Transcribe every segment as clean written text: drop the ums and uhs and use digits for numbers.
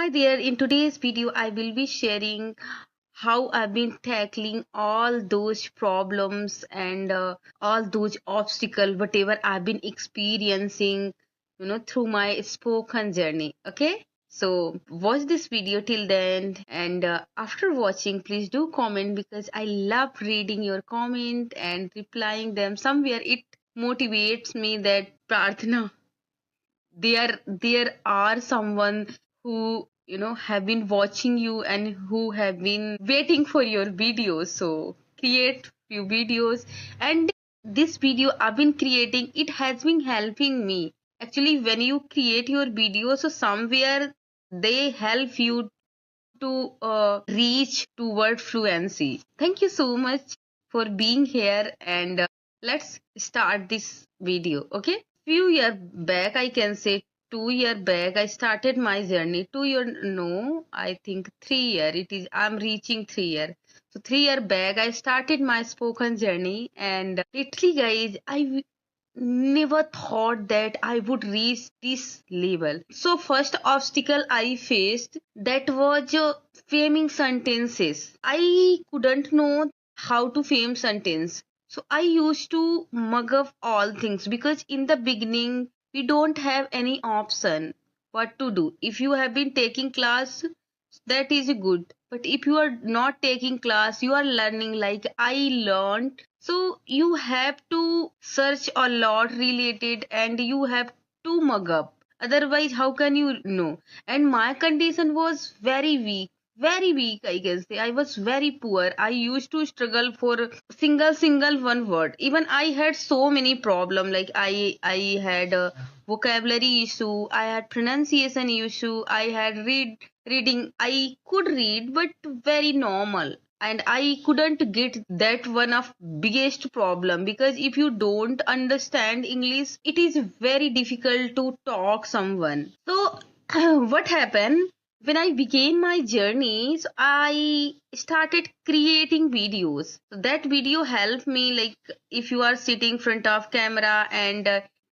Hi there, in today's video, I will be sharing how I've been tackling all those problems and all those obstacles, whatever I've been experiencing, through my spoken journey. Okay, so watch this video till the end, and after watching, please do comment because I love reading your comment and replying them. Somewhere it motivates me that Prarthana, there are someone who have been watching you and who have been waiting for your videos, so create few videos. And this video I've been creating, it has been helping me. Actually, when you create your videos, so somewhere they help you to reach toward fluency. Thank you so much for being here, and let's start this video. Okay, few year back, I can say 2 year back, I started my journey. 2 year, no, I think 3 year, it is, I'm reaching 3 year. So 3 year back I started my spoken journey, and literally guys, I never thought that I would reach this level. So first obstacle I faced, that was framing sentences. I couldn't know how to frame sentence. So I used to mug up all things because in the beginning we don't have any option what to do. If you have been taking class, that is good, but if you are not taking class, you are learning like I learned, so you have to search a lot related and you have to mug up, otherwise how can you know? And my condition was very weak, I can say. I was very poor. I used to struggle for single one word. Even I had so many problem, like I had a vocabulary issue, I had pronunciation issue, I had reading. I could read, but very normal. And I couldn't get that one of biggest problem, because if you don't understand English, it is very difficult to talk someone. So what happened when I began my journey? So I started creating videos. So that video helped me, like if you are sitting front of camera and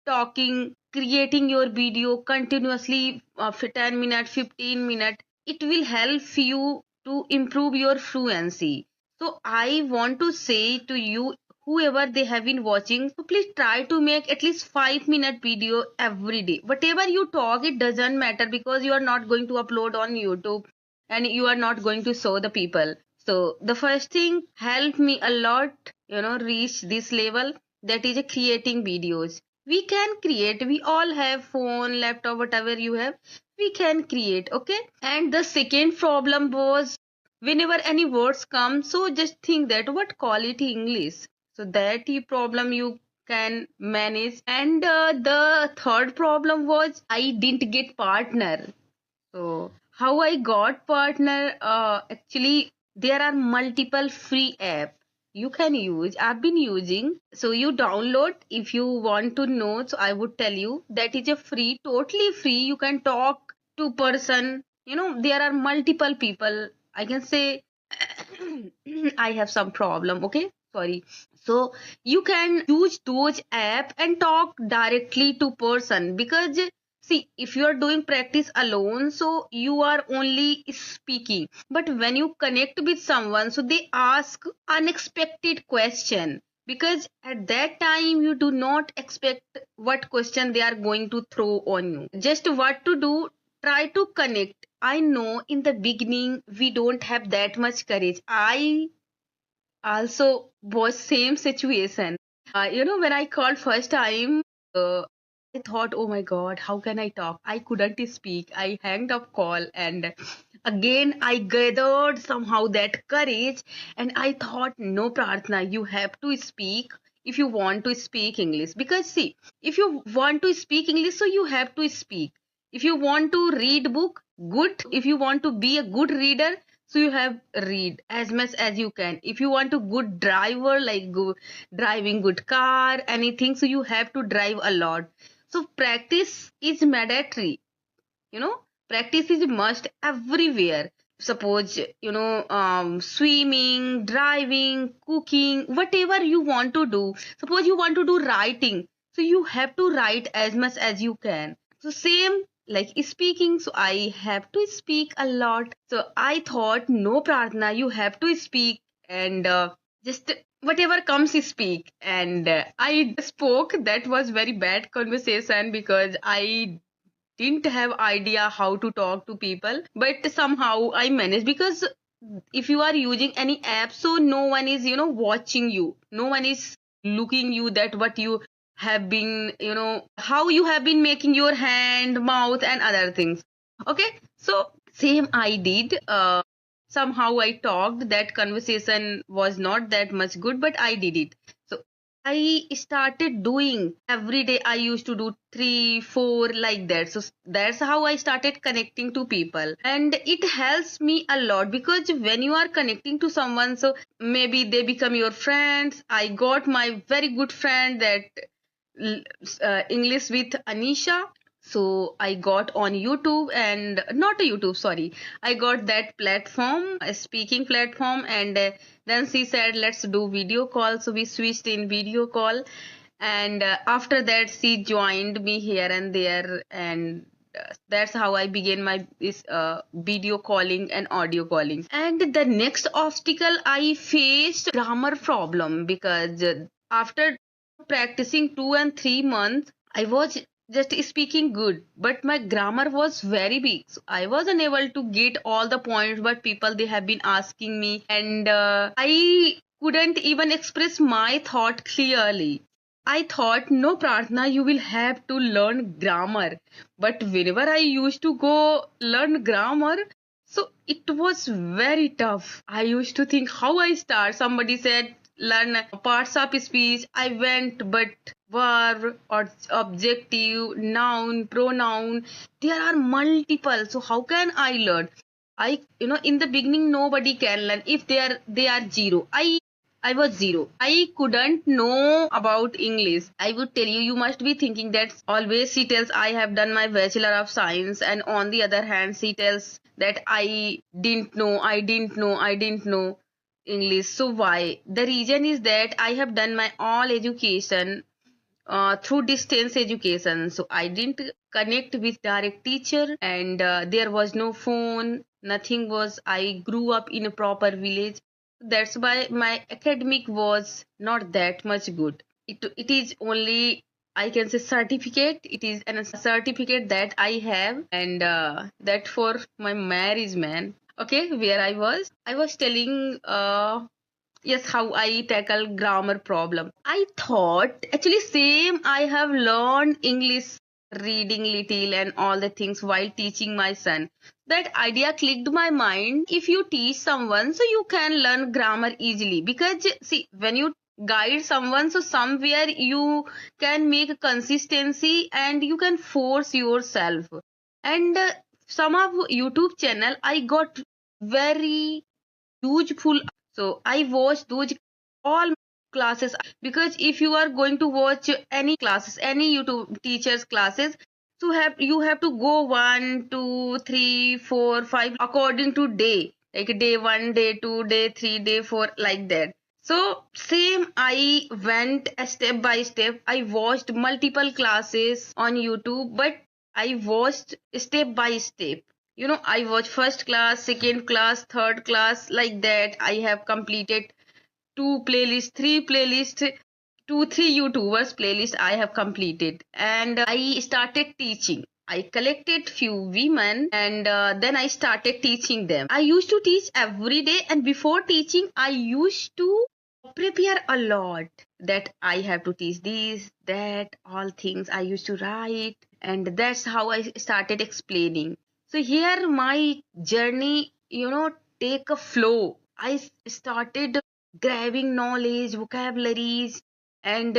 talking, creating your video continuously for 10 minutes, 15 minutes, it will help you to improve your fluency. So I want to say to you, whoever they have been watching, so please try to make at least 5 minute video every day. Whatever you talk, it doesn't matter, because you are not going to upload on YouTube and you are not going to show the people. So the first thing helped me a lot, reach this level, that is creating videos. We can create, we all have phone, laptop, whatever you have, we can create. Okay, and the second problem was, whenever any words come, so just think that what quality English, so that problem you can manage. And the third problem was I didn't get partner. So how I got partner? Actually, there are multiple free app you can use. I've been using. So you download if you want to know. So I would tell you that is a free, totally free. You can talk to person. There are multiple people. I can say I have some problem. Okay, sorry. So you can use those app and talk directly to person, because see, if you are doing practice alone, so you are only speaking. But when you connect with someone, so they ask unexpected question, because at that time you do not expect what question they are going to throw on you. Just what to do, try to connect. I know in the beginning we don't have that much courage. I also was same situation. When I called first time, uh, I thought, oh my God, how can I talk? I couldn't speak. I hanged up call, and again I gathered somehow that courage, and I thought, no, Prarthana, you have to speak if you want to speak English. Because see, if you want to speak English, so you have to speak. If you want to read book, good. If you want to be a good reader, so you have read as much as you can. If you want to good driver, like driving good car, anything, so you have to drive a lot. So practice is mandatory. you know Practice is must everywhere. Suppose swimming, driving, cooking, whatever you want to do. Suppose you want to do writing, so you have to write as much as you can. So same like speaking, so I have to speak a lot. So I thought, no, Pratna, you have to speak, and just whatever comes, speak. And I spoke. That was very bad conversation because I didn't have idea how to talk to people, but somehow I managed. Because if you are using any app, so no one is watching you, no one is looking you, that what you have been, how you have been making your hand, mouth, and other things. Okay, so same I did. Somehow I talked. That conversation was not that much good, but I did it. So I started doing every day. I used to do three, four, like that. So that's how I started connecting to people. And it helps me a lot, because when you are connecting to someone, so maybe they become your friends. I got my very good friend, that English with Anisha. So I got on YouTube, and not a YouTube, sorry. I got that platform, a speaking platform, and then she said, let's do video call. So we switched in video call, and after that she joined me here and there, and that's how I began my this video calling and audio calling. And the next obstacle I faced, grammar problem, because after practicing 2 and 3 months, I was just speaking good, but my grammar was very big. So I was unable to get all the points what people they have been asking me, and I couldn't even express my thought clearly. I thought, no, Prarthana, you will have to learn grammar. But whenever I used to go learn grammar, so it was very tough. I used to think how I start. Somebody said learn parts of speech. I went, but verb or objective, noun, pronoun, there are multiple. So how can I learn? In the beginning nobody can learn if they are zero. I was zero. I couldn't know about English. I would tell you, you must be thinking that always she tells I have done my Bachelor of Science, and on the other hand, she tells that I didn't know English. So why? The reason is that I have done my all education through distance education. So I didn't connect with direct teacher, and there was no phone, nothing was. I grew up in a proper village. That's why my academic was not that much good. It is only, I can say, certificate. It is a certificate that I have, and that for my marriage, man. Okay, where I was telling yes, how I tackle grammar problem. I thought actually same I have learned English, reading little and all the things while teaching my son. That idea clicked my mind. If you teach someone, so you can learn grammar easily, because see, when you guide someone, so somewhere you can make consistency and you can force yourself. And some of YouTube channel I got very useful. So I watch those all classes, because if you are going to watch any classes, any YouTube teachers classes, so you have to go 1 2 3 4 5 according to day, like day 1, day 2, day 3, day 4, like that. So same I went a step by step. I watched multiple classes on YouTube, but I watched step by step. I watch first class, second class, third class, like that. I have completed two playlists, three playlists, two, three YouTubers playlist I have completed. And I started teaching. I collected few women, and then I started teaching them. I used to teach every day, and before teaching, I used to prepare a lot, that I have to teach this, that, all things I used to write, and that's how I started explaining. So here my journey, take a flow. I started grabbing knowledge, vocabularies, and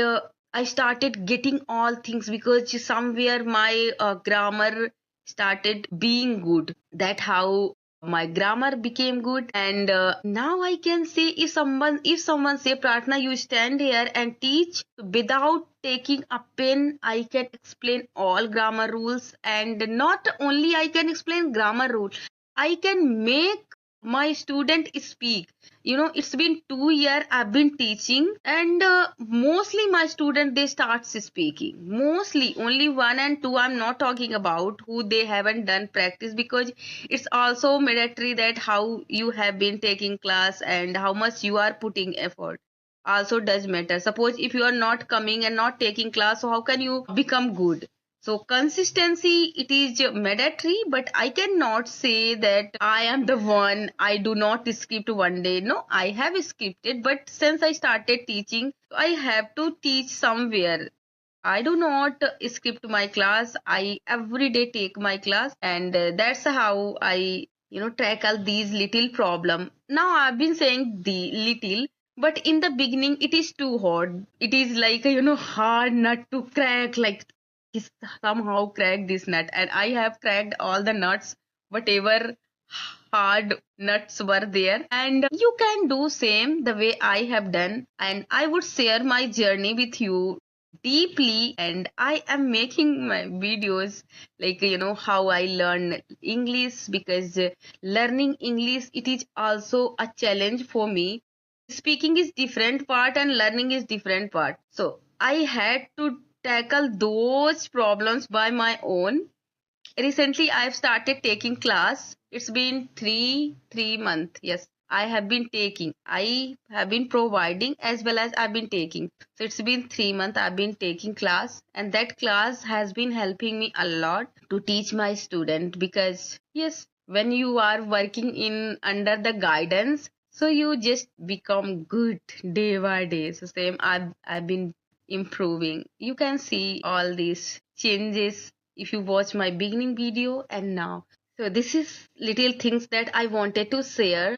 I started getting all things, because somewhere my grammar started being good. That how my grammar became good. And now I can say, if someone say, Pratna, you stand here and teach without taking a pen, I can explain all grammar rules. And not only I can explain grammar rule, I can make my student speak. It's been 2 year I've been teaching, and mostly my student they start speaking. Mostly only one and two I'm not talking about who they haven't done practice, because it's also mandatory that how you have been taking class and how much you are putting effort also does matter. Suppose if you are not coming and not taking class, so how can you become good? So consistency, it is mandatory, but I cannot say that I am the one. I do not skip one day. No, I have skipped it, but since I started teaching, I have to teach somewhere. I do not skip my class. I every day take my class, and that's how I tackle these little problem. Now I've been saying the little, but in the beginning it is too hard. It is like a hard nut to crack. Like this, somehow crack this nut, and I have cracked all the nuts, whatever hard nuts were there, and you can do same the way I have done, and I would share my journey with you deeply. And I am making my videos like how I learn English, because learning English, it is also a challenge for me. Speaking is different part and learning is different part, so I had to tackle those problems by my own. Recently've started taking class. It's been three months. Yes, I have been providing as well as I've been taking. So it's been 3 months I've been taking class, and that class has been helping me a lot to teach my student. Because yes, when you are working in under the guidance, so you just become good day by day. So same, I've been improving. You can see all these changes if you watch my beginning video and now. So this is little things that I wanted to share.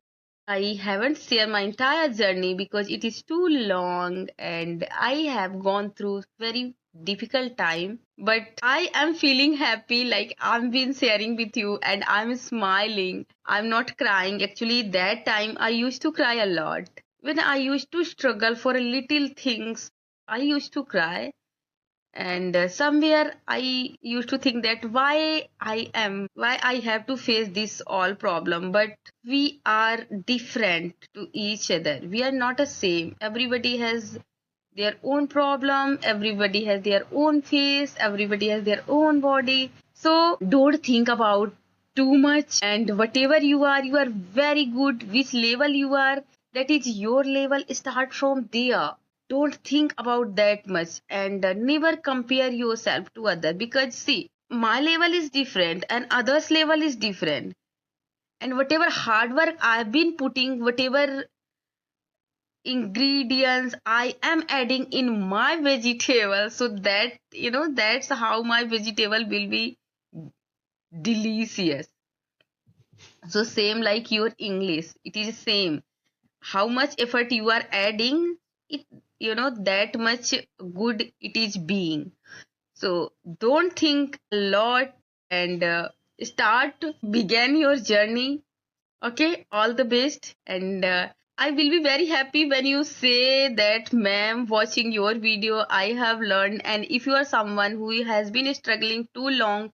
I haven't shared my entire journey because it is too long and I have gone through very difficult time, but I am feeling happy, like I've been sharing with you and I'm smiling. I'm not crying. Actually, that time I used to cry a lot. When I used to struggle for a little things, I used to cry. And somewhere I used to think that why I have to face this all problem. But we are different to each other. We are not the same. Everybody has their own problem, everybody has their own face, everybody has their own body. So don't think about too much, and whatever you are very good. Which level you are, that is your level. Start from there. Don't think about that much, and never compare yourself to others, because see, my level is different and others level is different, and whatever hard work I've been putting, whatever ingredients I am adding in my vegetable, so that that's how my vegetable will be delicious. So same like your English, it is same. How much effort you are adding, it that much good it is being. So don't think a lot, and start begin your journey. Okay, all the best. And I will be very happy when you say that, ma'am, watching your video, I have learned. And if you are someone who has been struggling too long,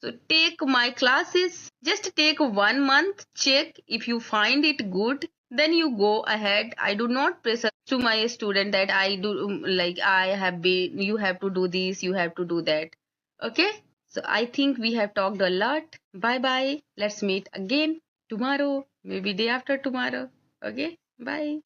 so take my classes. Just take 1 month, check. If you find it good, then you go ahead. I do not pressure to my student that I do like I have been, you have to do this, you have to do that. Okay? So I think we have talked a lot. Bye bye. Let's meet again tomorrow, maybe day after tomorrow. Okay? Bye.